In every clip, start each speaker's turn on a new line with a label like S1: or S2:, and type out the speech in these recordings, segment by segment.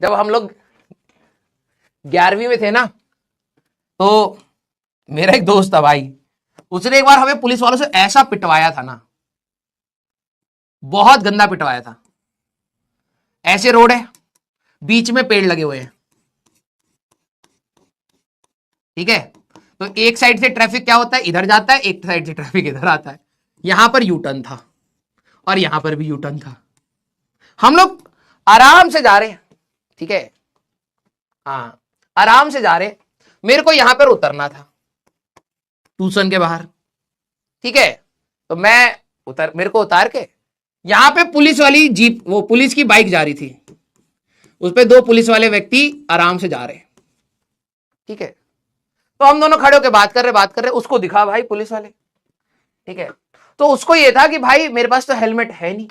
S1: जब हम लोग 11वीं में थे ना, तो मेरा एक दोस्त था भाई, उसने एक बार हमें पुलिस वालों से ऐसा पिटवाया था ना, बहुत गंदा पिटवाया था। ऐसे रोड है, बीच में पेड़ लगे हुए हैं, ठीक है, तो एक साइड से ट्रैफिक क्या होता है, इधर जाता है, एक साइड से ट्रैफिक इधर आता है। यहां पर यू टर्न था और यहां पर भी यू टर्न था। हम लोग आराम से जा रहे हैं, ठीक है, हाँ आराम से जा रहे हैं। मेरे को यहां पर उतरना था ट्यूशन के बाहर, ठीक है, तो मैं मेरे को उतार के यहां पे पुलिस वाली जीप, वो पुलिस की बाइक जा रही थी, उस पे 2 पुलिस वाले व्यक्ति आराम से जा रहे, ठीक है, तो हम दोनों खड़े होकर बात कर रहे। उसको दिखा भाई पुलिस वाले, ठीक है, तो उसको ये था कि भाई मेरे पास तो हेलमेट है नहीं,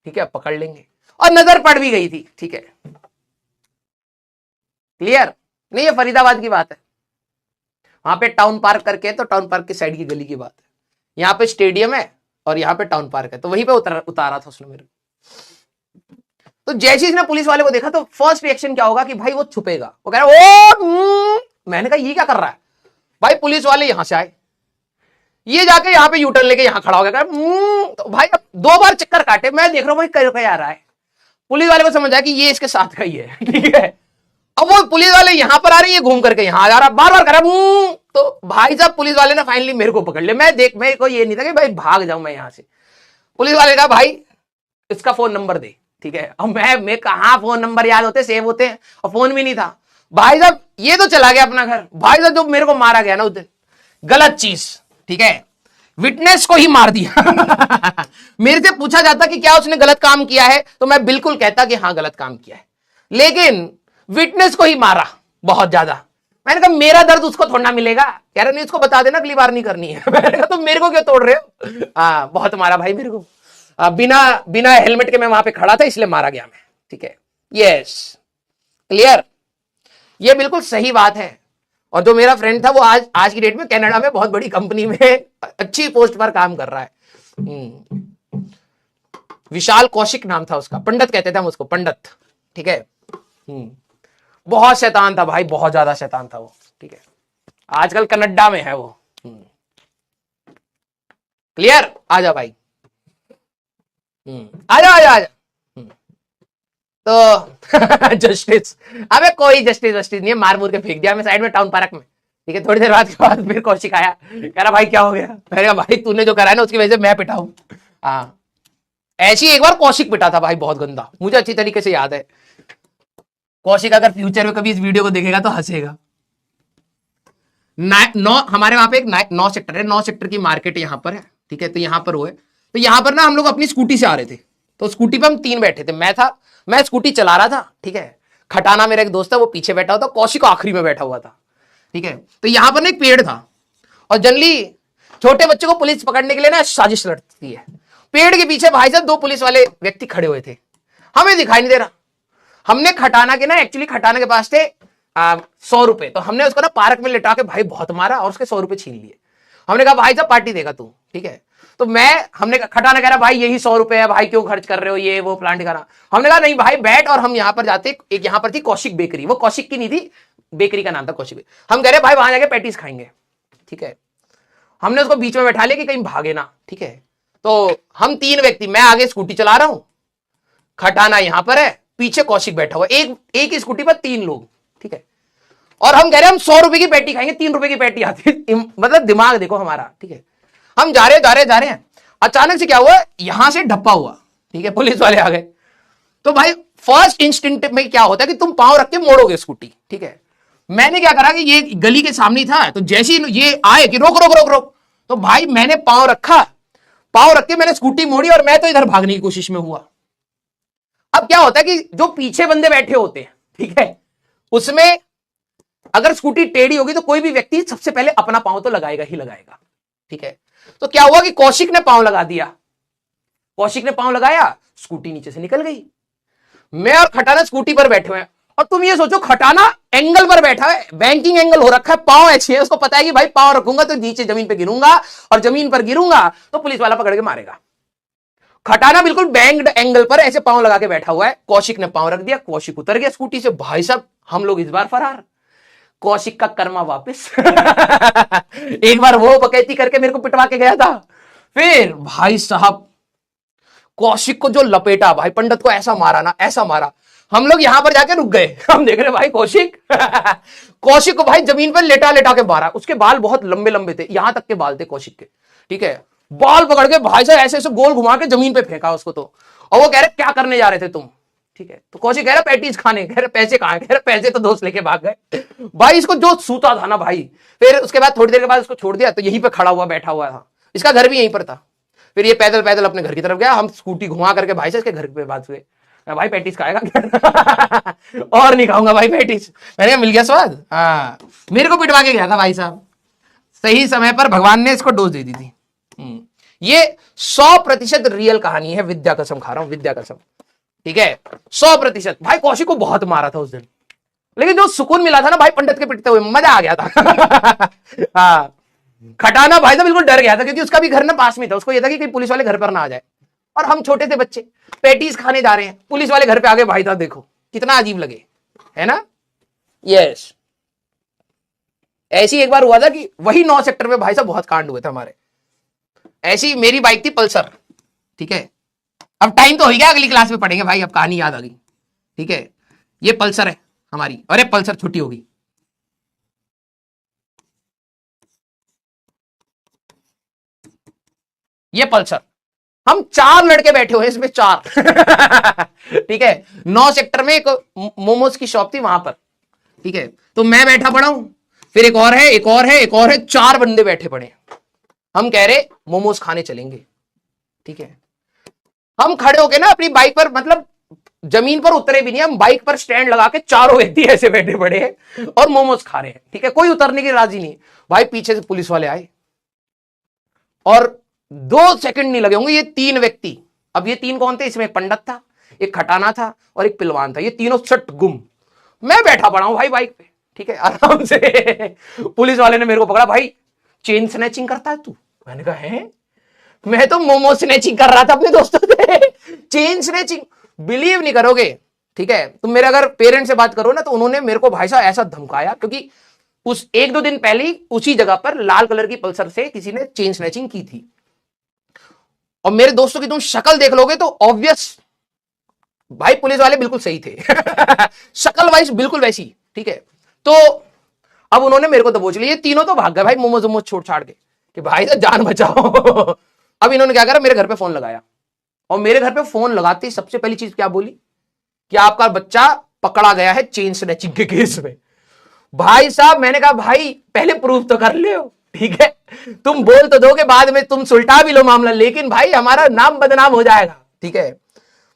S1: ठीक है, पकड़ लेंगे, और नजर पड़ भी गई थी, ठीक है, क्लियर नहीं, ये फरीदाबाद की बात है। वहां पे टाउन पार्क करके, तो टाउन पार्क की साइड की गली की बात है। यहाँ पे स्टेडियम है और यहाँ पे टाउन पार्क है, तो वहीं पे उतारा था उसने मेरे। तो जैसे इसने पुलिस वाले को देखा, तो फर्स्ट रिएक्शन क्या होगा कि भाई वो छुपेगा, वो कह रहा है ओ मैंने कहा ये क्या कर रहा है भाई। पुलिस वाले यहां से आए, ये जाके यहाँ पे यूटर्न लेके यहां खड़ा हो गया, तो भाई अब 2 बार चक्कर काटे, मैं देख रहा हूँ भाई कहीं आ रहा है। पुलिस वाले को समझ आया कि ये इसके साथ का ही है, ठीक है। अब वो पुलिस वाले यहां पर आ रही है, घूम करके यहां आ जा रहा, बार बार कर रहा, तो भाई साहब पुलिस वाले ने फाइनली मेरे को पकड़ लिया। मेरे को ये नहीं था कि भाई भाग जाऊं मैं यहां से। पुलिस वाले का भाई इसका फोन नंबर दे, ठीक है। अब मैं कहां फोन नंबर याद होते, सेव होते हैं, और फोन भी नहीं था। भाई साहब ये तो चला गया अपना घर। भाई साहब जो मेरे को मारा गया ना उस दिन, गलत चीज, ठीक है, विटनेस को ही मार दिया। मेरे से पूछा जाता कि क्या उसने गलत काम किया है, तो मैं बिल्कुल कहता कि हाँ गलत काम किया है, लेकिन विटनेस को ही मारा बहुत ज्यादा। मैंने कहा मेरा दर्द उसको थोड़ा ना मिलेगा, कह रहे नहीं उसको बता देना अगली बार नहीं करनी है। मैंने कहा तो मेरे को क्यों तोड़ रहे हो। बहुत मारा भाई मेरे को, बिना हेलमेट के मैं वहां पे खड़ा था इसलिए मारा गया मैं, ठीक है। यस क्लियर, ये बिल्कुल सही बात है। और जो मेरा फ्रेंड था वो आज की डेट में कनाडा में बहुत बड़ी कंपनी में अच्छी पोस्ट पर काम कर रहा है। विशाल कौशिक नाम था उसका, पंडित कहते थे हम उसको, पंडित, ठीक है। बहुत शैतान था भाई, बहुत ज्यादा शैतान था वो, ठीक है। आजकल कनाडा में है वो। क्लियर, आजा भाई, आजा आजा आजा। तो जस्टिस, अबे कोई जस्टिस नहीं है, मार मूर के फेंक दिया मैं साइड में टाउन पार्क में, ठीक है। थोड़ी देर बाद के बाद फिर कौशिक आया, कह रहा भाई क्या हो गया। मैंने कहा भाई तूने जो करा है ना उसकी वजह से मैं पिटा हूं। हाँ ऐसी एक बार कौशिक पिटा था भाई, बहुत गंदा, मुझे अच्छी तरीके से याद है। कौशिक अगर फ्यूचर में कभी इस वीडियो को देखेगा तो हंसेगा। हमारे वहां पे एक 9 सेक्टर है, 9 सेक्टर की मार्केट यहाँ पर है, ठीक है। तो यहाँ पर वो है, तो यहाँ पर ना हम लोग अपनी स्कूटी से आ रहे थे, तो स्कूटी पे हम 3 बैठे थे। मैं स्कूटी चला रहा था, ठीक है। खटाना मेरा एक दोस्त है वो पीछे बैठा हुआ था, कौशिक आखिरी में बैठा हुआ था, ठीक है। तो यहाँ पर ना एक पेड़ था, और जनरली छोटे बच्चों को पुलिस पकड़ने के लिए ना साजिश लड़ती है। पेड़ के पीछे भाई साहब 2 पुलिस वाले व्यक्ति खड़े हुए थे, हमें दिखाई नहीं दे रहा। हमने खटाना के ना, एक्चुअली खटाना के पास थे 100 रुपए, तो हमने उसको ना पार्क में लिटा के भाई बहुत मारा और उसके 100 रुपए छीन लिए। हमने कहा भाई साहब पार्टी देगा तू, ठीक है। तो हमने खटाना कह रहा भाई यही 100 रुपए है भाई, क्यों खर्च कर रहे हो, ये वो प्लांट करा। हमने कहा नहीं भाई बैठ, और हम यहाँ पर जाते, एक यहाँ पर थी कौशिक बेकरी, वो कौशिक की नहीं थी, बेकरी का नाम था कौशिक। हम कह रहे भाई वहां जाके पैटीज खाएंगे, ठीक है। हमने उसको बीच में बैठा लिया कि कहीं भागे ना, ठीक है। तो हम 3 व्यक्ति, मैं आगे स्कूटी चला रहा हूं, खटाना यहां पर है, पीछे कौशिक बैठा हुआ, एक ही स्कूटी पर 3 लोग, ठीक है। और हम कह रहे हैं हम 100 रुपए की पैटी खाएंगे, 3 रुपए की पैटी आती है। मतलब दिमाग देखो हमारा, ठीक है। हम जा रहे हैं, अचानक से क्या हुआ, यहां से ढप्पा हुआ, ठीक है, पुलिस वाले आ गए। तो भाई फर्स्ट इंस्टिंक्ट में क्या होता है कि तुम पांव रख के मोड़ोगे स्कूटी, ठीक है। मैंने क्या करा कि ये गली के सामने था, तो जैसे ही ये आए कि रोक रोक रोक रोक, तो भाई मैंने पांव रख के मैंने स्कूटी मोड़ी, और मैं तो इधर भागने की कोशिश में हुआ। अब क्या होता है कि जो पीछे बंदे बैठे होते हैं, ठीक है, उसमें अगर स्कूटी टेढ़ी होगी तो कोई भी व्यक्ति सबसे पहले अपना पांव तो लगाएगा ही लगाएगा, ठीक है। तो क्या हुआ कि कौशिक ने पांव लगा दिया, कौशिक ने पांव लगाया, स्कूटी नीचे से निकल गई। मैं और खटाना स्कूटी पर बैठे हुए हैं, और तुम ये सोचो खटाना एंगल पर बैठा है, बैंकिंग एंगल हो रखा है, पांव ऐसे है, उसको पता है कि भाई पांव रखूंगा तो नीचे जमीन पे गिरूंगा, और जमीन पर गिरूंगा तो पुलिस वाला पकड़ के मारेगा। खटाना बिल्कुल बैंग्ड एंगल पर ऐसे पांव लगा के बैठा हुआ है, कौशिक ने पांव रख दिया, कौशिक उतर गया स्कूटी से। भाई साहब हम लोग इस बार फरार, कौशिक का कर्मा वापस। एक बार वो बकैती करके मेरे को पिटवा के गया था, फिर भाई साहब कौशिक को जो लपेटा भाई, पंडित को ऐसा मारा ना, ऐसा मारा, हम लोग यहां पर जाके रुक गए। हम देख रहे भाई कौशिक कौशिक को भाई जमीन पर लेटा लेटा के मारा। उसके बाल बहुत लंबे लंबे थे, यहां तक के बाल थे कौशिक के, ठीक है। बाल पकड़ के भाई साहब ऐसे ऐसे गोल घुमा के जमीन पे फेंका उसको तो। और वो कह रहे क्या करने जा रहे थे तुम, ठीक है। तो कौशिक कह रहे पैटीज खाने, कह रहे पैसे कहां, कह रहे पैसे तो दोस्त लेके भाग गए। भाई इसको जो सूता था ना भाई, फिर उसके बाद थोड़ी देर के बाद उसको छोड़ दिया, तो यहीं पे खड़ा हुआ बैठा हुआ था, इसका घर भी यहीं पर था। फिर ये पैदल पैदल अपने घर की तरफ गया, हम स्कूटी घुमा करके भाई से इसके घर पे बात हुए, भाई पैटीज खाएगा क्या? और नहीं खाऊंगा भाई पैटीज। मैंने कहा मिल गया स्वाद। हाँ मेरे को पिटवा के गया था भाई साहब, सही समय पर भगवान ने इसको डोज दे दी थी। ये 100% रियल कहानी है, विद्या कसम खा रहा हूं, विद्या कसम, ठीक है 100%। भाई कौशिक को बहुत मारा था उस दिन, लेकिन जो सुकून मिला था ना भाई पंडित के पिटते हुए, मजा आ गया था। हाँ खटाना भाई तो बिल्कुल डर गया था, क्योंकि उसका भी घर ना पास में था, उसको ये था कि कहीं पुलिस वाले घर पर ना आ जाए। और हम छोटे थे बच्चे, पैटीज खाने जा रहे हैं, पुलिस वाले घर पे आगे, भाई था देखो कितना अजीब लगे, है ना। यस ऐसी एक बार हुआ था कि वही 9 सेक्टर में भाई साहब बहुत कांड हुए थे हमारे। ऐसी मेरी बाइक थी पल्सर, ठीक है। अब टाइम तो हो गया, अगली क्लास में पढ़ेंगे भाई, अब कहानी याद आ गई, ठीक है। ये पल्सर है हमारी, अरे पल्सर छुट्टी होगी। ये पल्सर, हम 4 लड़के बैठे हुए इसमें, 4। ठीक है 9 सेक्टर में एक मोमोज की शॉप थी वहां पर, ठीक है। तो मैं बैठा पड़ा हूं, फिर एक और है, एक और है, एक और है, 4 बंदे बैठे पड़े। हम कह रहे मोमोज खाने चलेंगे, ठीक है। हम खड़े होके ना अपनी बाइक पर, मतलब जमीन पर उतरे भी नहीं, हम बाइक पर स्टैंड लगा के चारों व्यक्ति ऐसे बैठे पड़े हैं और मोमोज खा रहे हैं, ठीक है। कोई उतरने की राजी नहीं। भाई पीछे से पुलिस वाले आए और 2 सेकंड नहीं लगे होंगे, ये 3 व्यक्ति, अब ये 3 कौन थे, इसमें एक पंडित था, एक खटाना था और एक पिलवान था, ये तीनों सट गुम। मैं बैठा पड़ा हूं भाई बाइक पे, ठीक है आराम से। पुलिस वाले ने मेरे को पकड़ा, भाई चेन स्नैचिंग करता है तू? मैंने कहा है, मैं तो मोमो स्नैचिंग कर रहा था अपने दोस्तों से। चेन स्नैचिंग, बिलीव नहीं करोगे, ठीक है। तुम मेरे अगर पेरेंट्स से बात करो ना, तो उन्होंने मेरे को भाई साहब ऐसा धमकाया, क्योंकि उस 1-2 दिन पहले ही उसी जगह पर लाल कलर की पल्सर से किसी ने चेन स्नैचिंग की थी। और मेरे दोस्तों की तुम शक्ल देख लोगे तो ऑब्वियस, भाई पुलिस वाले बिल्कुल सही थे। शक्ल वाइज बिल्कुल वैसी, ठीक है। तो अब उन्होंने मेरे को दबोच लिया, ये तीनों तो भाग गए भाई मोमोज वोमोज छोड़ छाड़ के, कि भाई तो जान बचाओ। अब इन्होंने क्या करा, मेरे घर पे फोन लगाया, और मेरे घर पे फोन लगाते ही सबसे पहली चीज क्या बोली कि आपका बच्चा पकड़ा गया है चेन स्नैचिंग के केस में। भाई साहब मैंने कहा भाई पहले प्रूफ तो कर ले, ठीक है। तुम बोल तो दोगे, बाद में तुम सुलटा भी लो मामला, लेकिन भाई हमारा नाम बदनाम हो जाएगा, ठीक है।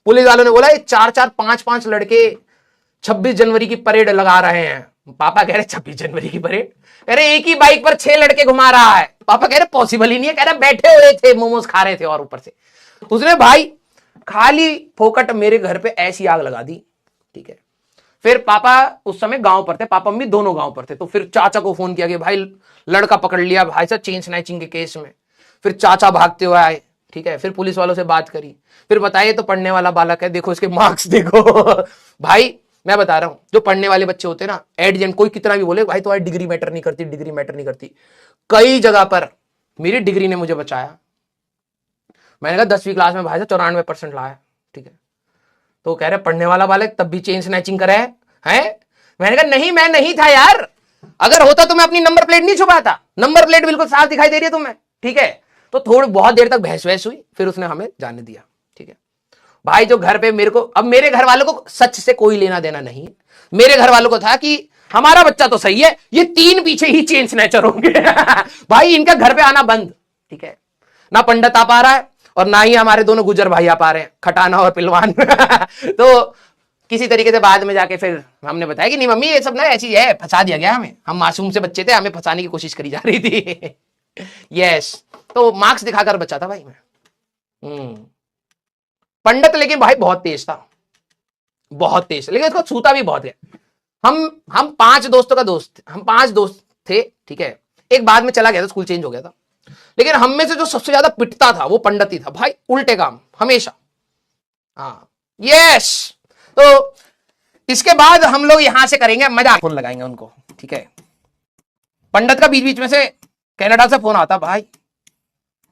S1: पुलिस वालों ने बोला ये 4-4, 5-5 लड़के 26 जनवरी की परेड लगा रहे हैं। पापा कह रहे 26 जनवरी की परेड, कह रहे एक ही बाइक पर 6 लड़के घुमा रहा है। पापा कह रहे पॉसिबल ही नहीं है, कह रहे बैठे हुए थे मोमोज खा रहे थे, और ऊपर से उसने भाई खाली फोकट मेरे घर पे ऐसी आग लगा दी, ठीक है। फिर पापा उस समय गांव पर थे, पापा मम्मी दोनों गांव पर थे, तो फिर चाचा को फोन किया कि भाई लड़का पकड़ लिया भाई साहब चेन स्नैचिंग के केस में। फिर चाचा भागते हुए आए, ठीक है। फिर पुलिस वालों से बात करी, फिर बताइए तो पढ़ने वाला बालक है, देखो इसके मार्क्स देखो। भाई मैं बता रहा हूं, जो पढ़ने वाले बच्चे होते हैं ना, एडजेंट कोई कितना भी बोले भाई तुम्हारी डिग्री मैटर नहीं करती, डिग्री मैटर नहीं करती, कई जगह पर मेरी डिग्री ने मुझे बचाया। मैंने कहा 10वीं क्लास में भाई साहब 94% लाया, ठीक है। तो कह रहे पढ़ने वाला बालक तब भी चेन स्नैचिंग करे है। मैंने कहा नहीं मैं नहीं था यार, अगर होता तो मैं अपनी नंबर प्लेट नहीं छुपाता, नंबर प्लेट बिल्कुल साफ दिखाई दे रही है तुम्हें, ठीक है। तो थोड़ी बहुत देर तक बहस वहस हुई, फिर उसने हमें जाने दिया, ठीक है। भाई जो घर पे मेरे को, अब मेरे घर वालों को सच से कोई लेना देना नहीं है, मेरे घर वालों को था कि हमारा बच्चा तो सही है, ये 3 पीछे ही चेन स्नैचर होंगे। भाई इनका घर पे आना बंद, ठीक है। ना पंडित आ पा रहा है और ना ही हमारे दोनों गुजर भाई आ पा रहे हैं, खटाना और पिलवान। तो किसी तरीके से बाद में जाके फिर हमने बताया कि नहीं मम्मी ये सब ना ऐसी है, फंसा दिया गया हमें, हम मासूम से बच्चे थे, हमें फंसाने की कोशिश करी जा रही थी। यस तो मार्क्स दिखाकर बचा था भाई मैं। पंडित लेकिन भाई बहुत तेज था, बहुत तेज, लेकिन उसको छूता भी बहुत है। हम 5 दोस्तों का दोस्त, हम 5 दोस्त थे, ठीक है। एक बाद में चला गया था, स्कूल चेंज हो गया था, लेकिन हम में से जो सबसे ज्यादा पिटता था वो पंडित ही था भाई, उल्टे काम हमेशा। हाँ यस। तो इसके बाद हम लोग यहां से करेंगे मजाक, फोन लगाएंगे उनको, ठीक है। पंडित का बीच बीच में से कनाडा से फोन आता, भाई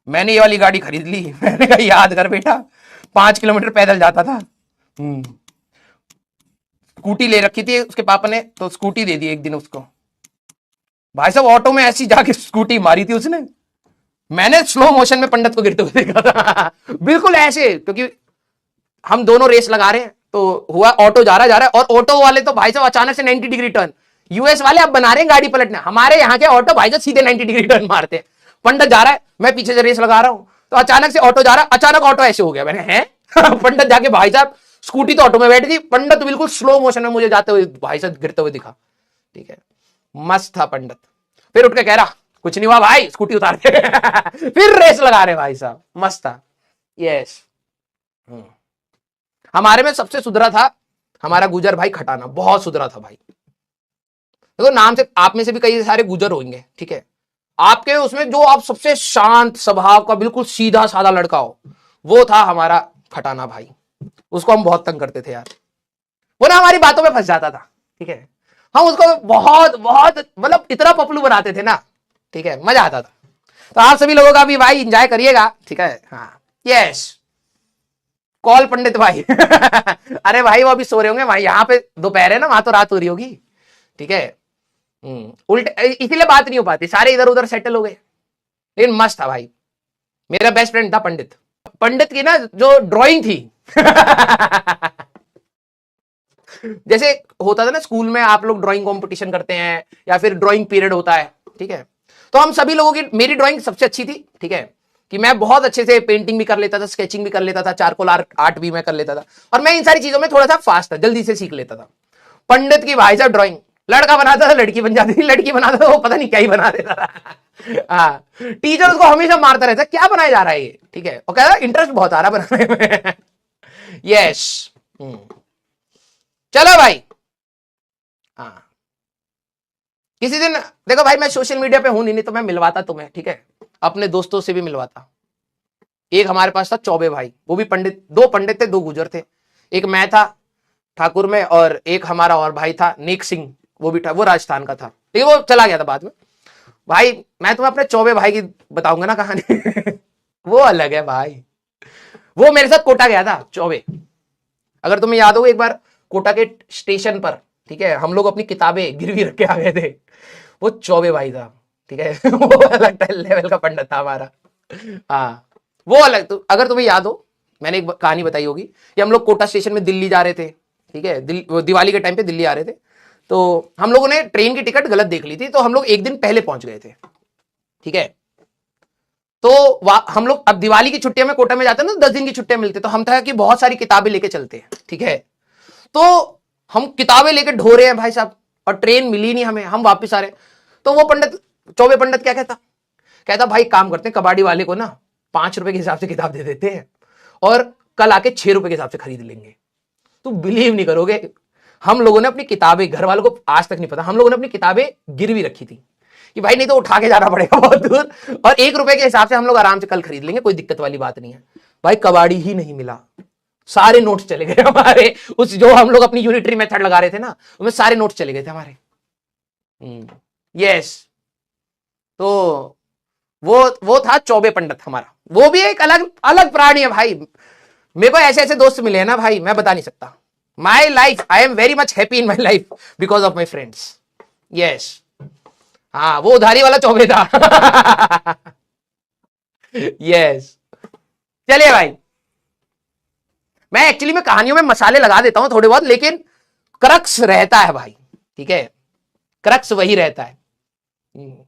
S1: मैंने ये वाली गाड़ी खरीद ली। मैंने कहा याद कर बेटा, 5 किलोमीटर पैदल जाता था। स्कूटी ले रखी थी उसके पापा ने, तो स्कूटी दे दी एक दिन उसको। भाई साहब ऑटो में ऐसी जाके स्कूटी मारी थी उसने, मैंने स्लो मोशन में पंडित को गिरते हुए देखा था। बिल्कुल ऐसे, क्योंकि हम दोनों रेस लगा रहे हैं, तो हुआ ऑटो जा रहा है, और ऑटो वाले तो भाई साहब अचानक से 90 डिग्री टर्न। यूएस वाले अब बना रहे हैं गाड़ी पलटने, हमारे यहाँ के ऑटो भाई साहब सीधे 90 डिग्री टर्न मारते हैं। पंडित जा रहा है, मैं पीछे से रेस लगा रहा हूं, तो अचानक से ऑटो जा रहा है, अचानक ऑटो ऐसे हो गया। मैंने हैं पंडित जाके, भाई साहब स्कूटी तो ऑटो में बैठी थी, पंडित बिल्कुल स्लो मोशन में मुझे जाते हुए भाई साहब गिरते हुए दिखा, ठीक है। मस्त था पंडित। फिर उठ के कह रहा कुछ नहीं हुआ भाई, स्कूटी उतार दे। फिर रेस लगा रहे भाई साहब, मस्त था। यस। हमारे में सबसे सुधरा था हमारा गुजर भाई खटाना, बहुत सुधरा था भाई। देखो नाम से आप में से भी कई सारे गुजर होंगे, ठीक है। आपके उसमें जो आप सबसे शांत स्वभाव का बिल्कुल सीधा साधा लड़का हो, वो था हमारा खटाना भाई। उसको हम बहुत तंग करते थे यार, वो ना हमारी बातों में फंस जाता था, ठीक है। हम उसको बहुत बहुत मतलब इतना पपलू बनाते थे ना, ठीक है, मजा आता था। तो आप सभी लोगों का भी भाई एंजॉय करिएगा, ठीक है। हाँ यस। कॉल पंडित भाई। अरे भाई वो अभी सो रहे होंगे भाई, यहाँ पे दोपहर है ना, वहां तो रात हो रही होगी, ठीक है। उल्टे इसीलिए बात नहीं हो पाती, सारे इधर उधर सेटल हो गए। लेकिन मस्त था भाई, मेरा बेस्ट फ्रेंड था पंडित। पंडित की ना जो ड्राइंग थी, जैसे होता था ना स्कूल में, आप लोग ड्राइंग कंपटीशन करते हैं या फिर ड्राइंग पीरियड होता है, ठीक है। तो हम सभी लोगों की, मेरी ड्राइंग सबसे अच्छी थी, ठीक है, कि मैं बहुत अच्छे से पेंटिंग भी कर लेता था, स्केचिंग भी कर लेता था, चारकोल आर्ट भी मैं कर लेता था, और मैं इन सारी चीजों में थोड़ा सा फास्ट था, जल्दी से सीख लेता था। पंडित की भाई साहब ड्राइंग, लड़का बनाता था लड़की बन जाती थी, लड़की बनाता था वो पता नहीं क्या ही बना देता था। हाँ, टीचर उसको हमेशा मारता रहता, क्या बनाया जा रहा है ये, ठीक है, और कहता इंटरेस्ट बहुत आ रहा बनाने में। यस। चलो भाई। हाँ, किसी दिन देखो भाई, मैं सोशल मीडिया पे हूं नहीं तो मैं मिलवाता तुम्हें, ठीक है, अपने दोस्तों से भी मिलवाता। एक हमारे पास था चौबे भाई, वो भी पंडित, दो पंडित थे, दो गुजर थे। एक मैं था ठाकुर में, और एक हमारा और भाई था नेक सिंह, वो भी था, वो राजस्थान का था, ठीक है, वो चला गया था बाद में। भाई मैं तुम्हें अपने चौबे भाई की बताऊंगा ना कहानी। वो अलग है भाई, वो मेरे साथ कोटा गया था चौबे। अगर तुम्हें याद हो, एक बार कोटा के स्टेशन पर, ठीक है, हम लोग अपनी किताबें गिरवी रख के आ गए थे, वो चौबे भाई था, ठीक है। वो अलग लेवल का पंडित था हमारा। हाँ वो अलग। तो अगर तुम्हें याद हो, मैंने एक कहानी बताई होगी कि हम लोग कोटा स्टेशन में दिल्ली जा रहे थे, ठीक है, दिवाली के टाइम पे दिल्ली आ रहे थे। तो हम लोगों ने ट्रेन की टिकट गलत देख ली थी, तो हम लोग एक दिन पहले पहुंच गए थे, ठीक है। तो हम लोग अब दिवाली की छुट्टियों में कोटा में जाते हैं ना, 10 दिन की छुट्टियां मिलती, तो हम था कि बहुत सारी किताबें लेके चलते हैं, ठीक है। तो हम किताबें लेके ढो रहे हैं भाई साहब, और ट्रेन मिली नहीं हमें, हम वापस आ रहे। तो वो पंडित, चौबे पंडित क्या कहता, कहता भाई काम करते हैं, कबाड़ी वाले को ना 5 रुपए के हिसाब से किताब दे देते हैं, और कल आके 6 रुपए के हिसाब से खरीद लेंगे। तो बिलीव नहीं करोगे, हम लोगों ने अपनी किताबें, घर वालों को आज तक नहीं पता, हम लोगों ने अपनी किताबें गिरवी रखी थी कि भाई नहीं तो उठा के जाना पड़ेगा बहुत दूर, और 1 रुपए के हिसाब से हम लोग आराम से कल खरीद लेंगे, कोई दिक्कत वाली बात नहीं है। भाई कबाड़ी ही नहीं मिला, सारे नोट्स चले गए हमारे, उस जो हम लोग अपनी यूनिटरी मेथड लगा रहे थे ना, उसमें सारे नोट्स चले गए थे हमारे। यस। तो वो था चौबे पंडित हमारा, वो भी एक अलग अलग प्राणी है भाई। मेरे को ऐसे ऐसे दोस्त मिले हैं ना भाई, मैं बता नहीं सकता। My life, I am very much happy in my life because of my friends. Yes. हाँ वो उधारी वाला चौबे था। यस। चलिए भाई, मैं एक्चुअली में कहानियों में मसाले लगा देता हूं थोड़े बहुत, लेकिन क्रक्स रहता है भाई, ठीक है, क्रक्स वही रहता है।